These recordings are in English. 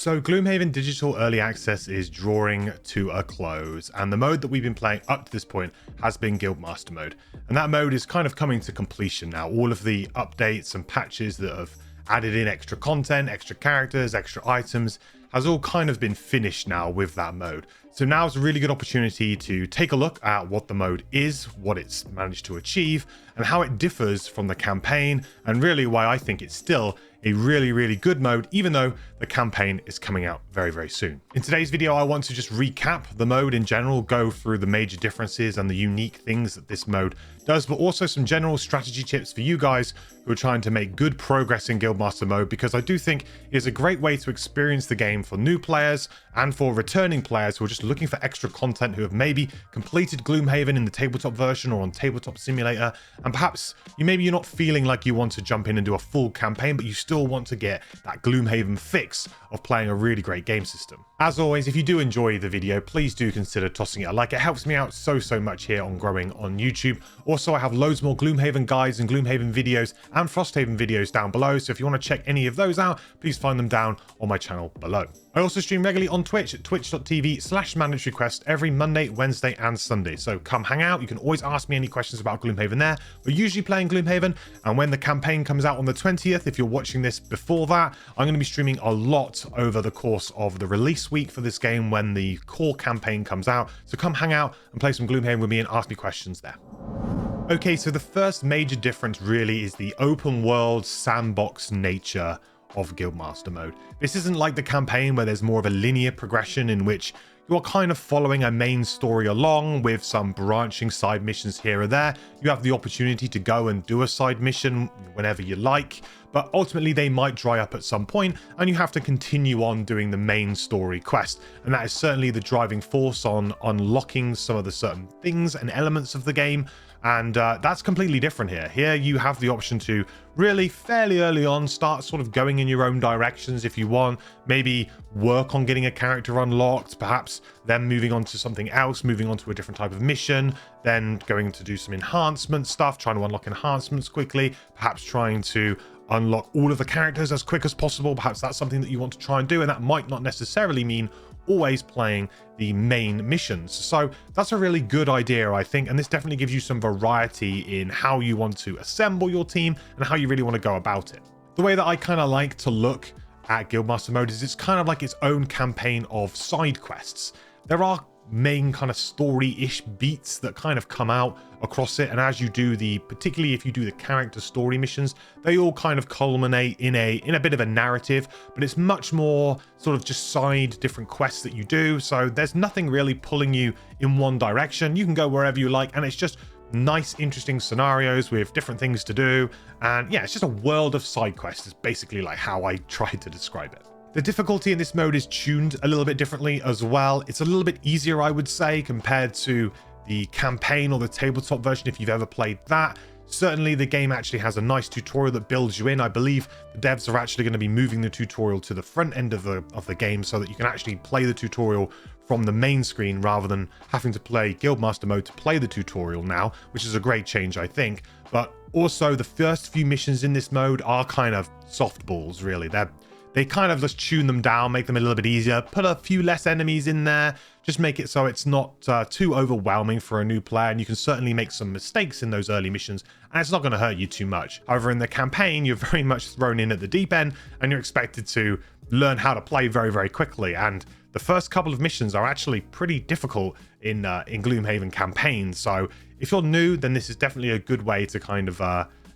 So Gloomhaven Digital Early Access is drawing to a close, and the mode that we've been playing up to this point has been Guildmaster mode. And that mode is kind of coming to completion now. All of the updates and patches that have added in extra content, extra characters, extra items, has all kind of been finished now with that mode. So now is a really good opportunity to take a look at what the mode is, what it's managed to achieve, and how it differs from the campaign, and really why I think it's still a really good mode, even though the campaign is coming out very soon. In today's video, I want to just recap the mode in general, go through the major differences and the unique things that this mode does, but also some general strategy tips for you guys who are trying to make good progress in Guildmaster mode, because I do think it is a great way to experience the game for new players and for returning players who are just looking for extra content, who have maybe completed Gloomhaven in the tabletop version or on Tabletop Simulator, and perhaps you're not feeling like you want to jump in and do a full campaign, but you still want to get that Gloomhaven fix of playing a really great game system. As always, if you do enjoy the video, please do consider tossing it a like. It helps me out so much here on growing on YouTube. Also, I have loads more Gloomhaven guides and Gloomhaven videos and Frosthaven videos down below, so if you want to check any of those out, please find them down on my channel below. I also stream regularly on Twitch at twitch.tv/MandatoryQuest every Monday, Wednesday and Sunday, so come hang out. You can always ask me any questions about Gloomhaven there. We're usually playing Gloomhaven, and when the campaign comes out on the 20th, if you're watching this before that, I'm going to be streaming a lot over the course of the release week for this game when the core campaign comes out, so come hang out and play some Gloomhaven with me and ask me questions there. Okay, so the first major difference really is the open world sandbox nature of Guildmaster mode. This isn't like the campaign where there's more of a linear progression in which you are kind of following a main story along with some branching side missions here or there. You have the opportunity to go and do a side mission whenever you like, but ultimately they might dry up at some point and you have to continue on doing the main story quest. And that is certainly the driving force on unlocking some of the certain things and elements of the game. And that's completely different here. Here you have the option to really fairly early on start sort of going in your own directions if you want. Maybe work on getting a character unlocked, perhaps then moving on to something else, moving on to a different type of mission, then going to do some enhancement stuff, trying to unlock enhancements quickly, perhaps trying to unlock all of the characters as quick as possible. Perhaps that's something that you want to try and do, and that might not necessarily mean always playing the main missions. So that's a really good idea, I think, and this definitely gives you some variety in how you want to assemble your team and how you really want to go about it. The way that I kind of like to look at Guildmaster mode is it's kind of like its own campaign of side quests. There are main kind of story-ish beats that kind of come out across it, and as you do particularly if you do the character story missions, they all kind of culminate in a bit of a narrative, but it's much more sort of just side different quests that you do, so there's nothing really pulling you in one direction. You can go wherever you like, and it's just nice interesting scenarios with different things to do, and yeah, it's just a world of side quests is basically like how I tried to describe it. The difficulty in this mode is tuned a little bit differently as well. It's a little bit easier, I would say, compared to the campaign or the tabletop version if you've ever played that. Certainly the game actually has a nice tutorial that builds you in. I believe the devs are actually going to be moving the tutorial to the front end of the game so that you can actually play the tutorial from the main screen rather than having to play Guildmaster mode to play the tutorial now, which is a great change, I think. But also the first few missions in this mode are kind of softballs, really. They kind of just tune them down, make them a little bit easier, put a few less enemies in there, just make it so it's not too overwhelming for a new player, and you can certainly make some mistakes in those early missions, and it's not going to hurt you too much. However, in the campaign, you're very much thrown in at the deep end, and you're expected to learn how to play very quickly, and the first couple of missions are actually pretty difficult in Gloomhaven campaign, so if you're new, then this is definitely a good way to kind of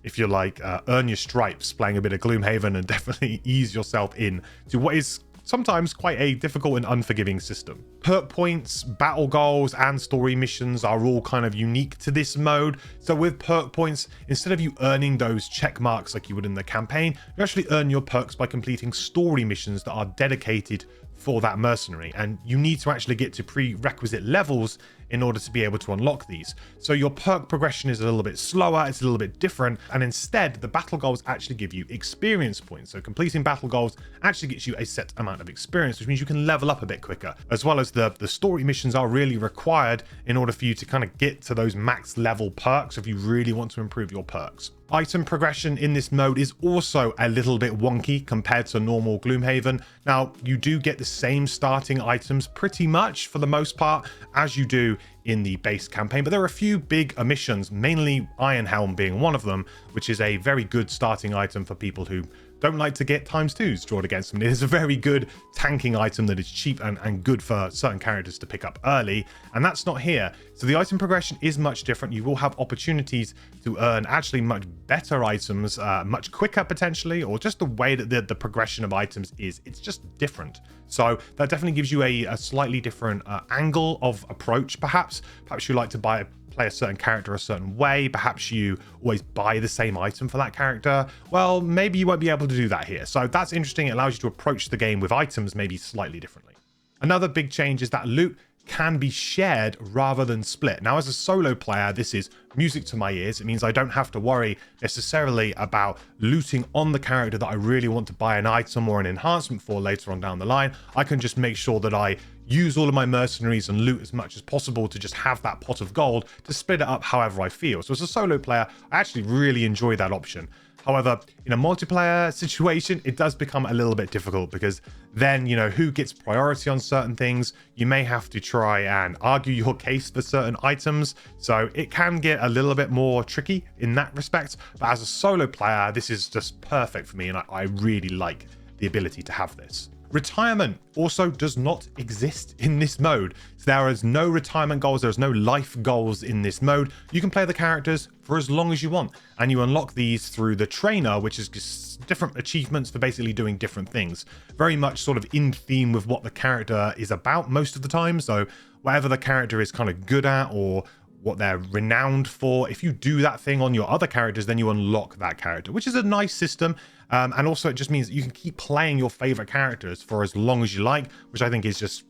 if you like, earn your stripes playing a bit of Gloomhaven and definitely ease yourself in to what is sometimes quite a difficult and unforgiving system. Perk points, battle goals, and story missions are all kind of unique to this mode. So with perk points, instead of you earning those check marks like you would in the campaign, you actually earn your perks by completing story missions that are dedicated for that mercenary, and you need to actually get to prerequisite levels in order to be able to unlock these. So your perk progression is a little bit slower, it's a little bit different, and instead the battle goals actually give you experience points. So completing battle goals actually gets you a set amount of experience, which means you can level up a bit quicker, as well as the story missions are really required in order for you to kind of get to those max level perks if you really want to improve your perks. Item progression in this mode is also a little bit wonky compared to normal Gloomhaven. Now, you do get the same starting items pretty much for the most part as you do in the base campaign, but there are a few big omissions, mainly Iron Helm being one of them, which is a very good starting item for people who don't like to get ×2s drawn against them. It is a very good tanking item that is cheap and good for certain characters to pick up early, and that's not here. So the item progression is much different. You will have opportunities to earn actually much better items, much quicker potentially, or just the way that the progression of items is. It's just different. So that definitely gives you a slightly different angle of approach, perhaps. Perhaps you like to play a certain character a certain way. Perhaps you always buy the same item for that character. Well, maybe you won't be able to do that here. So that's interesting. It allows you to approach the game with items maybe slightly differently. Another big change is that loot can be shared rather than split. Now, as a solo player, this is music to my ears. It means I don't have to worry necessarily about looting on the character that I really want to buy an item or an enhancement for later on down the line. I can just make sure that I use all of my mercenaries and loot as much as possible to just have that pot of gold to split it up however I feel. So as a solo player, I actually really enjoy that option. However, in a multiplayer situation, it does become a little bit difficult because then, you know, who gets priority on certain things? You may have to try and argue your case for certain items. So it can get a little bit more tricky in that respect. But as a solo player, this is just perfect for me. And I really like the ability to have this. Retirement also does not exist in this mode. So there is no retirement goals. There's no life goals in this mode. You can play the characters for as long as you want, and you unlock these through the trainer, which is just different achievements for basically doing different things. Very much sort of in theme with what the character is about most of the time. So whatever the character is kind of good at or what they're renowned for, if you do that thing on your other characters, then you unlock that character, which is a nice system. And also it just means that you can keep playing your favorite characters for as long as you like, which I think is just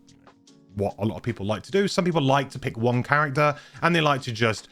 what a lot of people like to do. Some people like to pick one character and they like to just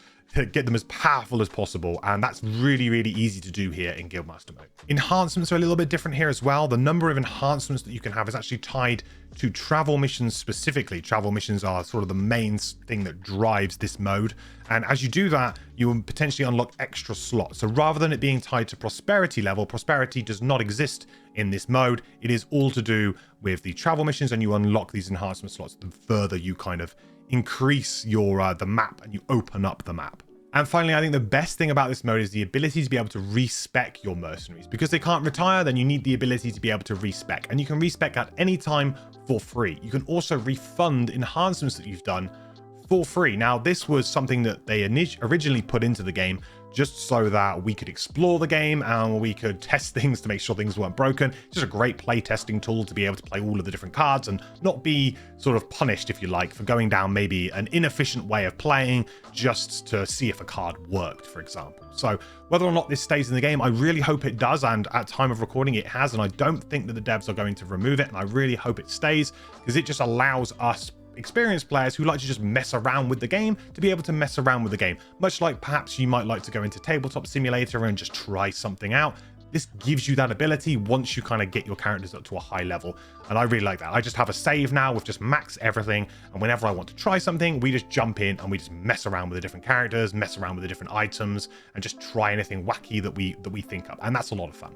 get them as powerful as possible, and that's really, really easy to do here in Guildmaster mode. Enhancements are a little bit different here as well. The number of enhancements that you can have is actually tied to travel missions specifically. Travel missions are sort of the main thing that drives this mode, and as you do that, you will potentially unlock extra slots. So rather than it being tied to prosperity level, prosperity does not exist in this mode. It is all to do with the travel missions, and you unlock these enhancement slots the further you kind of increase your the map and you open up the map. And finally, I think the best thing about this mode is the ability to be able to respec your mercenaries. Because they can't retire, then you need the ability to be able to respec, and you can respec at any time for free. You can also refund enhancements that you've done for free. Now, this was something that they originally put into the game just so that we could explore the game and we could test things to make sure things weren't broken. It's just a great play testing tool to be able to play all of the different cards and not be sort of punished, if you like, for going down maybe an inefficient way of playing just to see if a card worked, for example. So whether or not this stays in the game, I really hope it does, and at time of recording it has, and I don't think that the devs are going to remove it, and I really hope it stays because it just allows us experienced players who like to just mess around with the game to be able to mess around with the game, much like perhaps you might like to go into Tabletop Simulator and just try something out. This gives you that ability once you kind of get your characters up to a high level, and I really like that. I just have a save now with just max everything, and whenever I want to try something, we just jump in and we just mess around with the different characters, mess around with the different items, and just try anything wacky that we think up, and that's a lot of fun.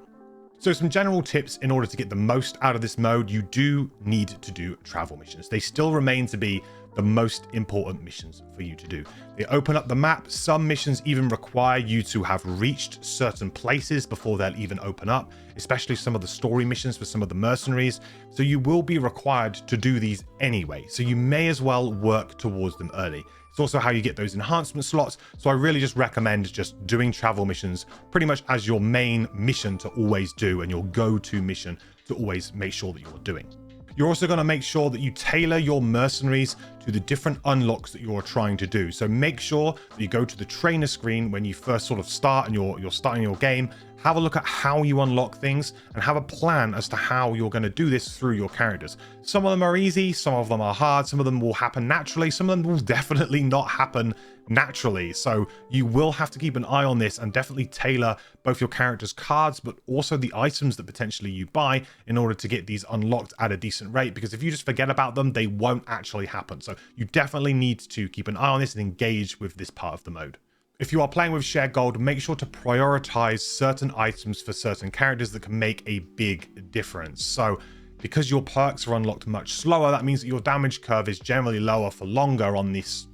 So some general tips in order to get the most out of this mode: you do need to do travel missions. They still remain to be the most important missions for you to do. They open up the map. Some missions even require you to have reached certain places before they'll even open up, especially some of the story missions for some of the mercenaries. So you will be required to do these anyway. So you may as well work towards them early. It's also how you get those enhancement slots. So I really just recommend just doing travel missions pretty much as your main mission to always do, and your go-to mission to always make sure that you're doing. You're also going to make sure that you tailor your mercenaries to the different unlocks that you're trying to do. So make sure that you go to the trainer screen when you first sort of start and you're starting your game. have a look at how you unlock things and have a plan as to how you're going to do this through your characters. Some of them are easy, some of them are hard, some of them will happen naturally, some of them will definitely not happen naturally. So you will have to keep an eye on this and definitely tailor both your character's cards, but also the items that potentially you buy in order to get these unlocked at a decent rate, because if you just forget about them, they won't actually happen. So you definitely need to keep an eye on this and engage with this part of the mode. If you are playing with shared gold, make sure to prioritize certain items for certain characters that can make a big difference. So because your perks are unlocked much slower, that means that your damage curve is generally lower for longer on this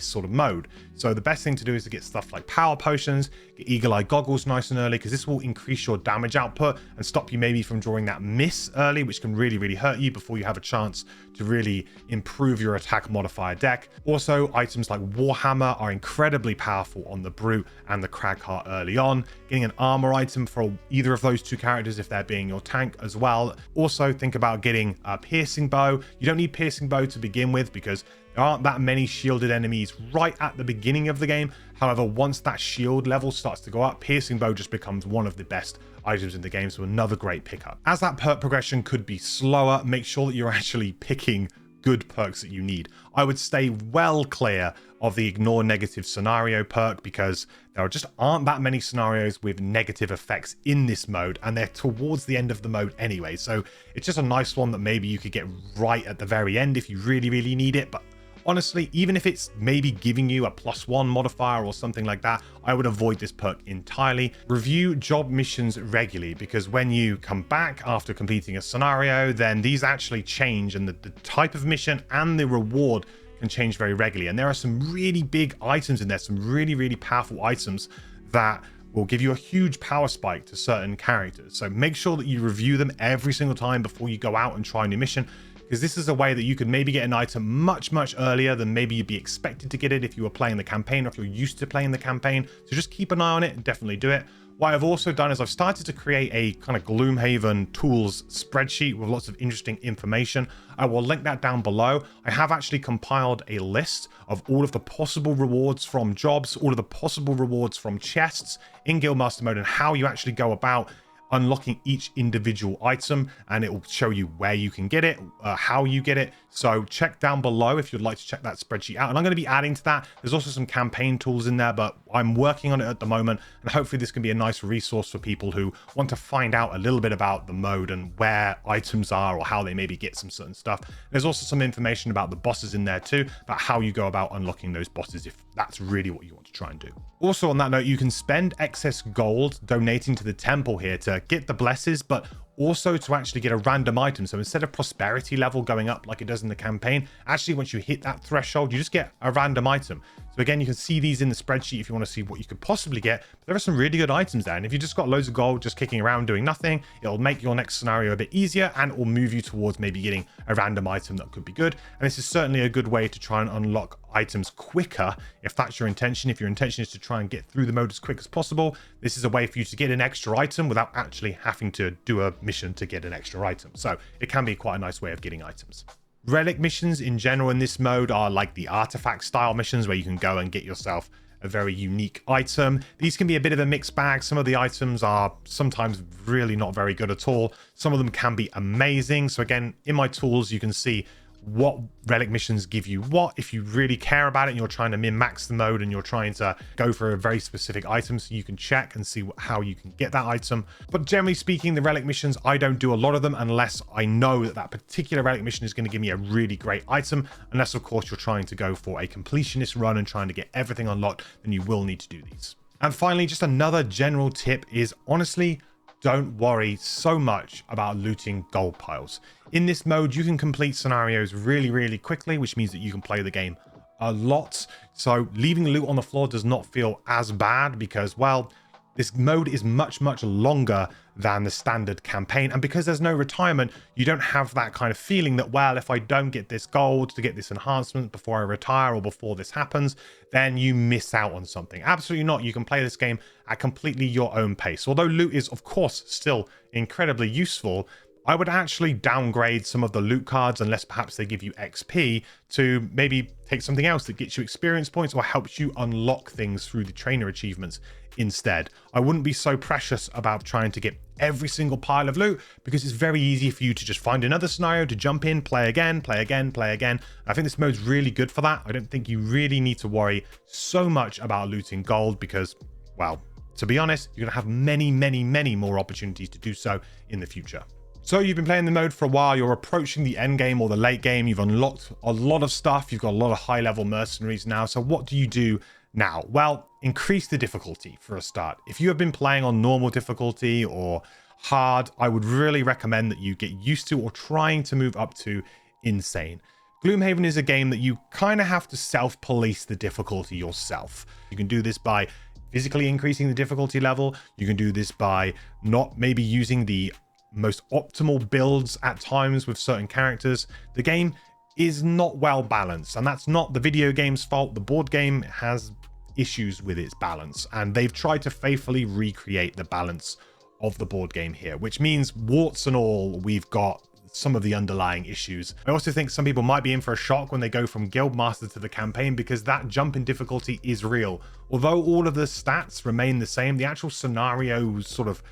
sort of mode. So the best thing to do is to get stuff like power potions, get eagle-eye goggles nice and early, because this will increase your damage output and stop you maybe from drawing that miss early, which can really hurt you before you have a chance to really improve your attack modifier deck. Also, items like Warhammer are incredibly powerful on the Brute and the Cragheart early on. Getting an armor item for either of those two characters if they're being your tank as well. Also think about getting a piercing bow. You don't need piercing bow to begin with because there aren't that many shielded enemies right at the beginning of the game. However, once that shield level starts to go up, piercing bow just becomes one of the best items in the game, so another great pickup. As that perk progression could be slower, make sure that you're actually picking good perks that you need. I would stay well clear of the ignore negative scenario perk, because there just aren't that many scenarios with negative effects in this mode, and they're towards the end of the mode anyway. So it's just a nice one that maybe you could get right at the very end if you really need it. But honestly, even if it's maybe giving you a +1 modifier or something like that, I would avoid this perk entirely. Review job missions regularly, because when you come back after completing a scenario, then these actually change, and the type of mission and the reward can change very regularly. And there are some really big items in there, some really powerful items that will give you a huge power spike to certain characters. So make sure that you review them every single time before you go out and try a new mission, because this is a way that you could maybe get an item much earlier than maybe you'd be expected to get it if you were playing the campaign or if you're used to playing the campaign. So just keep an eye on it and definitely do it. What I've also done is I've started to create a kind of Gloomhaven tools spreadsheet with lots of interesting information. I will link that down below. I have actually compiled a list of all of the possible rewards from jobs, all of the possible rewards from chests in Guildmaster mode, and how you actually go about unlocking each individual item, and it will show you where you can get it, how you get it. So check down below if you'd like to check that spreadsheet out, and I'm going to be adding to that. There's also some campaign tools in there, but I'm working on it at the moment, and hopefully this can be a nice resource for people who want to find out a little bit about the mode and where items are or how they maybe get some certain stuff. There's also some information about the bosses in there too, about how you go about unlocking those bosses if that's really what you want to try and do. Also on that note, you can spend excess gold donating to the temple here to get the blesses, but also to actually get a random item. So instead of prosperity level going up like it does in the campaign, actually once you hit that threshold, you just get a random item. So again, you can see these in the spreadsheet if you want to see what you could possibly get. But there are some really good items there, and if you just got loads of gold just kicking around doing nothing, it'll make your next scenario a bit easier, and it will move you towards maybe getting a random item that could be good. And this is certainly a good way to try and unlock items quicker if that's your intention. If your intention is to try and get through the mode as quick as possible, this is a way for you to get an extra item without actually having to do a mission to get an extra item. So it can be quite a nice way of getting items. Relic missions in general in this mode are like the artifact style missions where you can go and get yourself a very unique item. These can be a bit of a mixed bag. Some of the items are sometimes really not very good at all. Some of them can be amazing. So again, in my tools, you can see what relic missions give you what. If you really care about it and you're trying to min-max the mode and you're trying to go for a very specific item, so you can check and see how you can get that item. But generally speaking, the relic missions, I don't do a lot of them unless I know that that particular relic mission is going to give me a really great item. Unless of course you're trying to go for a completionist run and trying to get everything unlocked, then you will need to do these. And finally, just another general tip is honestly, don't worry so much about looting gold piles. In this mode, you can complete scenarios really quickly, which means that you can play the game a lot. So leaving loot on the floor does not feel as bad because, well, this mode is much longer than the standard campaign. And because there's no retirement, you don't have that kind of feeling that, well, if I don't get this gold to get this enhancement before I retire or before this happens, then you miss out on something. Absolutely not. You can play this game at completely your own pace. Although loot is, of course, still incredibly useful, I would actually downgrade some of the loot cards unless perhaps they give you XP to maybe take something else that gets you experience points or helps you unlock things through the trainer achievements instead. I wouldn't be so precious about trying to get every single pile of loot because it's very easy for you to just find another scenario to jump in, play again, play again, play again. I think this mode's really good for that. I don't think you really need to worry so much about looting gold because, well, to be honest, you're going to have many, many, many more opportunities to do so in the future. So you've been playing the mode for a while, you're approaching the end game or the late game, you've unlocked a lot of stuff, you've got a lot of high level mercenaries now. So what do you do now? Well, increase the difficulty for a start. If you have been playing on normal difficulty or hard, I would really recommend that you get used to or trying to move up to insane. Gloomhaven is a game that you kind of have to self-police the difficulty yourself. You can do this by physically increasing the difficulty level. You can do this by not maybe using the most optimal builds at times with certain characters. The game is not well balanced, and that's not the video game's fault. The board game has issues with its balance, and they've tried to faithfully recreate the balance of the board game here, which means warts and all, we've got some of the underlying issues. I also think some people might be in for a shock when they go from Guildmaster to the campaign because that jump in difficulty is real. Although all of the stats remain the same, the actual scenarios sort of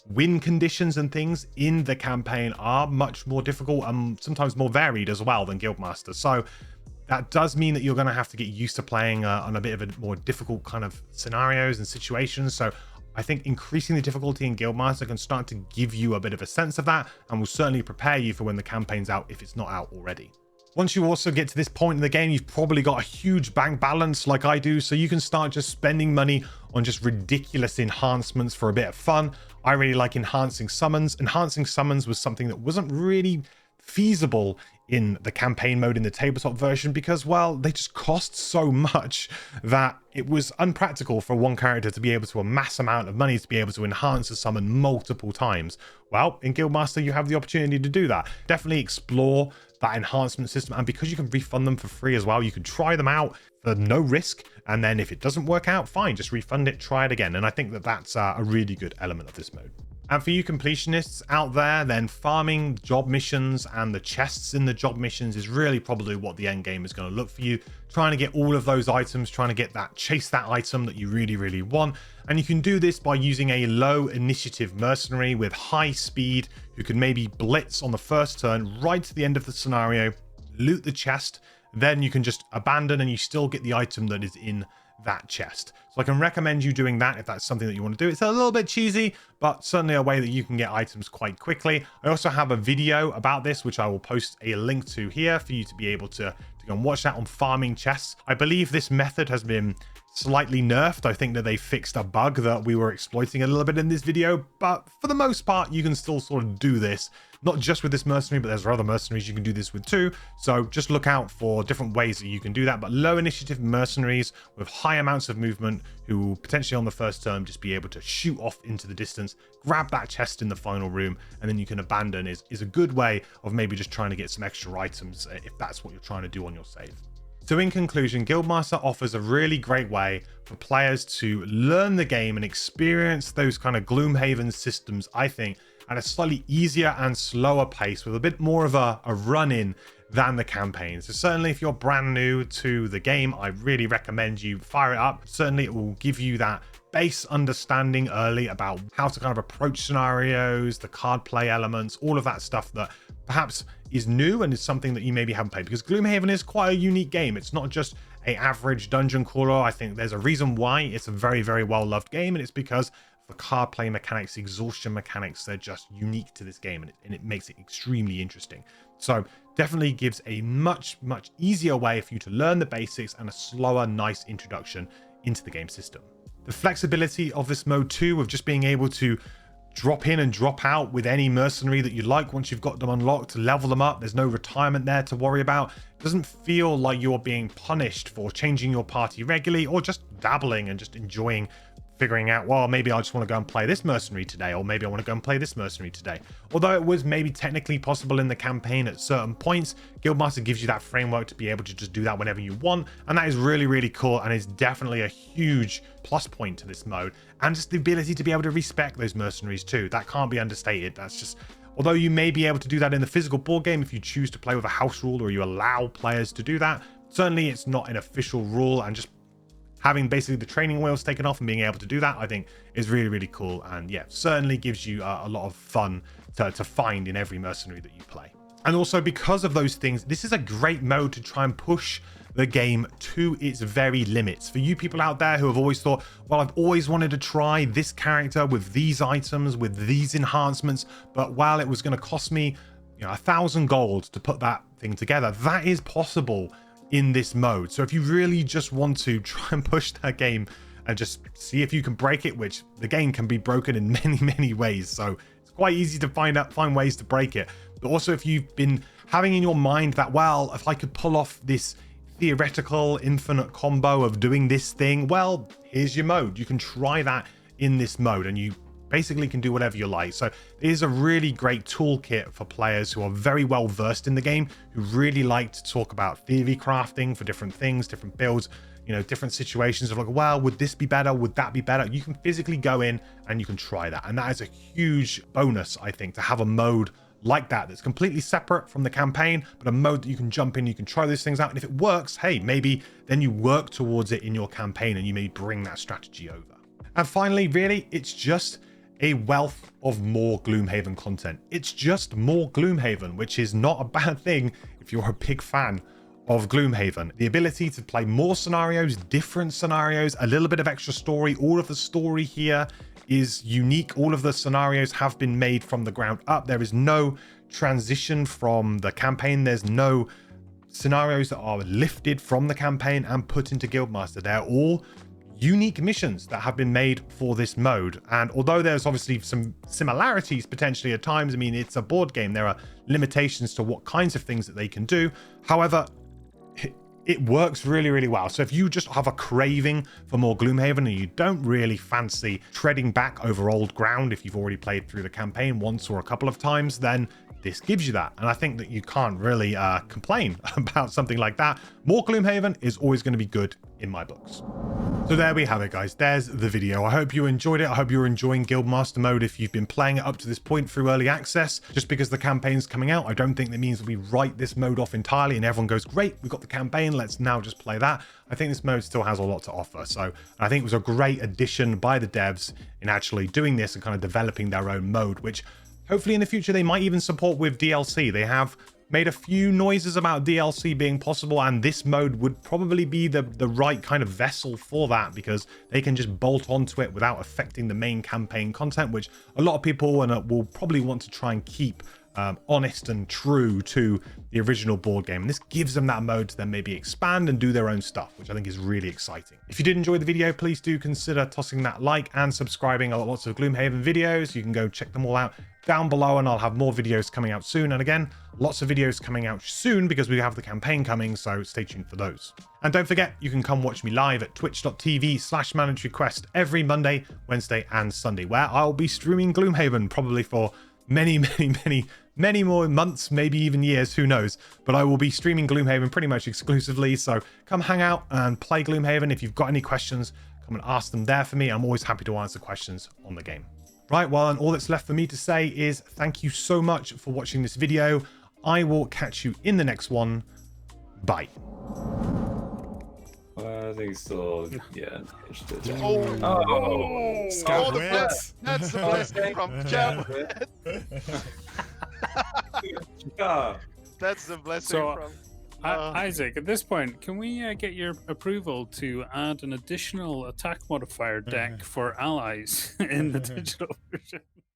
win conditions and things in the campaign are much more difficult and sometimes more varied as well than Guildmaster. So that does mean that you're going to have to get used to playing on a bit of a more difficult kind of scenarios and situations. So I think increasing the difficulty in Guildmaster can start to give you a bit of a sense of that and will certainly prepare you for when the campaign's out if it's not out already. Once you also get to this point in the game, you've probably got a huge bank balance like I do, so you can start just spending money on just ridiculous enhancements for a bit of fun. I really like enhancing summons. Enhancing summons was something that wasn't really feasible in the campaign mode in the tabletop version because, well, they just cost so much that it was unpractical for one character to be able to amass amount of money to be able to enhance a summon multiple times. Well, in Guildmaster, you have the opportunity to do that. Definitely explore that enhancement system, and because you can refund them for free as well, you can try them out for no risk, and then if it doesn't work out, fine, just refund it, try it again. And I think that that's a really good element of this mode. And for you completionists out there, then farming job missions and the chests in the job missions is really probably what the end game is going to look for you. Trying to get all of those items, trying to get that, chase that item that you really, really want. And you can do this by using a low initiative mercenary with high speed who can maybe blitz on the first turn right to the end of the scenario, loot the chest, then you can just abandon and you still get the item that is in that chest. So I can recommend you doing that if that's something that you want to do. It's a little bit cheesy, but certainly a way that you can get items quite quickly. I also have a video about this, which I will post a link to here for you to be able to go and watch that on farming chests. I believe this method has been slightly nerfed. I think that they fixed a bug that we were exploiting a little bit in this video, but for the most part, you can still sort of do this, not just with this mercenary, but there's other mercenaries you can do this with too. So just look out for different ways that you can do that. But low initiative mercenaries with high amounts of movement who will potentially on the first turn just be able to shoot off into the distance, grab that chest in the final room, and then you can abandon is a good way of maybe just trying to get some extra items if that's what you're trying to do on your save. So in conclusion, Guildmaster offers a really great way for players to learn the game and experience those kind of Gloomhaven systems, I think, at a slightly easier and slower pace with a bit more of a run-in than the campaign. So certainly if you're brand new to the game, I really recommend you fire it up. Certainly it will give you that base understanding early about how to kind of approach scenarios, the card play elements, all of that stuff that perhaps is new and is something that you maybe haven't played, because Gloomhaven is quite a unique game. It's not just a average dungeon crawler. I think there's a reason why it's a very, very well loved game, and it's because the card play mechanics, exhaustion mechanics, they're just unique to this game, and it makes it extremely interesting. So definitely gives a much easier way for you to learn the basics and a slower, nice introduction into the game system. The flexibility of this mode too, of just being able to drop in and drop out with any mercenary that you like once you've got them unlocked, level them up. There's no retirement there to worry about. It doesn't feel like you're being punished for changing your party regularly or just dabbling and just enjoying figuring out, well, maybe I just want to go and play this mercenary today, or maybe I want to go and play this mercenary today. Although it was maybe technically possible in the campaign at certain points, Guildmaster gives you that framework to be able to just do that whenever you want, and that is really, really cool, and is definitely a huge plus point to this mode. And just the ability to be able to respec those mercenaries too. That can't be understated. That's just although you may be able to do that in the physical board game if you choose to play with a house rule or you allow players to do that. Certainly it's not an official rule, and just having basically the training wheels taken off and being able to do that, I think is really, really cool. And yeah, certainly gives you a lot of fun to find in every mercenary that you play. And also because of those things, this is a great mode to try and push the game to its very limits. For you people out there who have always thought, well, I've always wanted to try this character with these items, with these enhancements, but while it was going to cost me, you know, 1,000 gold to put that thing together, that is possible in this mode. So if you really just want to try and push that game and just see if you can break it, which the game can be broken in many ways, so it's quite easy to find ways to break it. But also if you've been having in your mind that, well, if I could pull off this theoretical infinite combo of doing this thing, well, here's your mode. You can try that in this mode and you basically can do whatever you like. So it is a really great toolkit for players who are very well versed in the game, who really like to talk about theory crafting for different things, different builds, you know, different situations of like, well, would this be better? Would that be better? You can physically go in and you can try that. And that is a huge bonus, I think, to have a mode like that's completely separate from the campaign, but a mode that you can jump in, you can try those things out, and if it works, hey, maybe then you work towards it in your campaign and you may bring that strategy over. And finally, really, it's just a wealth of more Gloomhaven content. It's just more Gloomhaven, which is not a bad thing if you're a big fan of Gloomhaven. The ability to play more scenarios, different scenarios, a little bit of extra story. All of the story here is unique. All of the scenarios have been made from the ground up. There is no transition from the campaign. There's no scenarios that are lifted from the campaign and put into Guildmaster. They're all unique missions that have been made for this mode. And although there's obviously some similarities potentially at times, I mean, it's a board game, there are limitations to what kinds of things that they can do. However, it works really well. So if you just have a craving for more Gloomhaven and you don't really fancy treading back over old ground, if you've already played through the campaign once or a couple of times, then this gives you that. And I think that you can't really complain about something like that. More Gloomhaven is always going to be good in my books. So there we have it, guys. There's the video. I hope you enjoyed it. I hope you're enjoying Guildmaster mode if you've been playing it up to this point through early access. Just because the campaign's coming out, I don't think that means that we write this mode off entirely and everyone goes, great, we've got the campaign, let's now just play that. I think this mode still has a lot to offer. So I think it was a great addition by the devs in actually doing this and kind of developing their own mode, which hopefully in the future they might even support with DLC. They have made a few noises about DLC being possible, and this mode would probably be the right kind of vessel for that, because they can just bolt onto it without affecting the main campaign content, which a lot of people will probably want to try and keep honest and true to the original board game. And this gives them that mode to then maybe expand and do their own stuff, which I think is really exciting. If you did enjoy the video, please do consider tossing that like and subscribing. I got lots of Gloomhaven videos. You can go check them all out down below, and I'll have more videos coming out soon. And again, lots of videos coming out soon because we have the campaign coming, so stay tuned for those. And don't forget, you can come watch me live at twitch.tv/mandatoryquest every Monday, Wednesday and Sunday, where I'll be streaming Gloomhaven probably for many more months, maybe even years, who knows. But I will be streaming Gloomhaven pretty much exclusively, so come hang out and play Gloomhaven. If you've got any questions, come and ask them there for me. I'm always happy to answer questions on the game. Right, well, and all that's left for me to say is thank you so much for watching this video. I will catch you in the next one. Bye. I think so. Yeah. Oh, Scout that's the blessing from Chat. That's the blessing from. Isaac, at this point, can we get your approval to add an additional attack modifier deck for allies in the digital version?